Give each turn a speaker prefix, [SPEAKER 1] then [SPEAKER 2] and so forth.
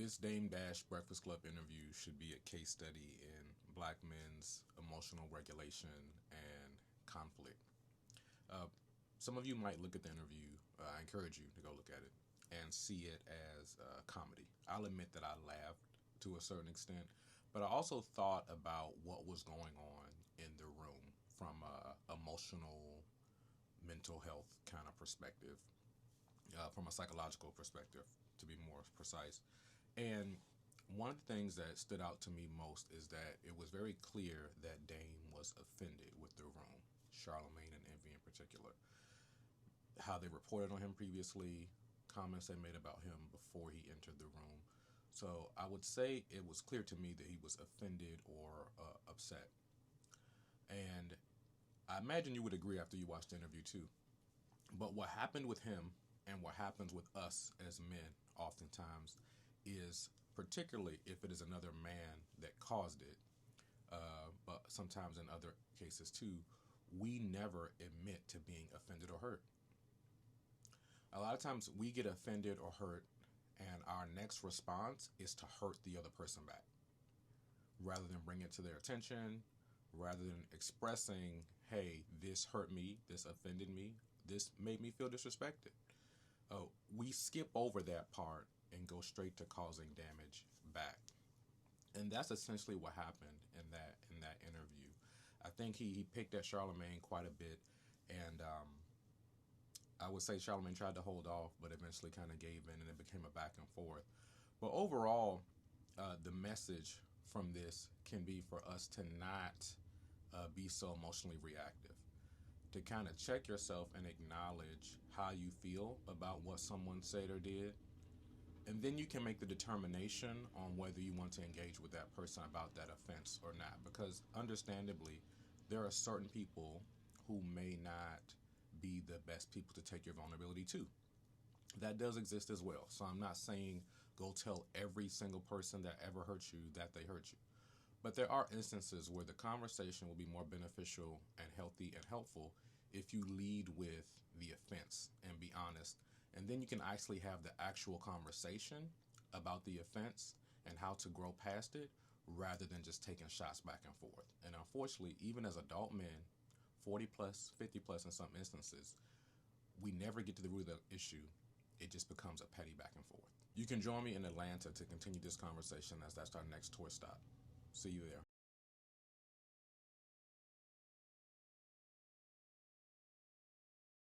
[SPEAKER 1] This Dame Dash Breakfast Club interview should be a case study in black men's emotional regulation and conflict. Uh, some of you might look at the interview. I encourage you to go look at it and see it as comedy. I'll admit that I laughed to a certain extent, but I also thought about what was going on in the room from a emotional, mental health kind of perspective, from a psychological perspective, to be more precise. And one of the things that stood out to me most is that it was very clear that Dame was offended with the room, Charlemagne and Envy in particular. How they reported on him previously, comments they made about him before he entered the room. So I would say it was clear to me that he was offended or upset. And I imagine you would agree after you watched the interview too. But what happened with him and what happens with us as men oftentimes is, particularly if it is another man that caused it, but sometimes in other cases too, we never admit to being offended or hurt. A lot of times we get offended or hurt, and our next response is to hurt the other person back rather than bring it to their attention, rather than expressing, hey, this hurt me, this offended me, this made me feel disrespected. We skip over that part and go straight to causing damage back. And that's essentially what happened in that interview. I think he picked at Charlemagne quite a bit, and I would say Charlemagne tried to hold off, but eventually kind of gave in, and it became a back and forth. But overall, the message from this can be for us to not be so emotionally reactive, to kind of check yourself and acknowledge how you feel about what someone said or did. And then you can make the determination on whether you want to engage with that person about that offense or not. Because understandably, there are certain people who may not be the best people to take your vulnerability to. That does exist as well. So I'm not saying go tell every single person that ever hurt you that they hurt you. But there are instances where the conversation will be more beneficial and healthy and helpful if you lead with the offense and be honest. And then you can actually have the actual conversation about the offense and how to grow past it rather than just taking shots back and forth. And unfortunately, even as adult men, 40 plus, 50 plus in some instances, we never get to the root of the issue. It just becomes a petty back and forth. You can join me in Atlanta to continue this conversation as that's our next tour stop. See you there.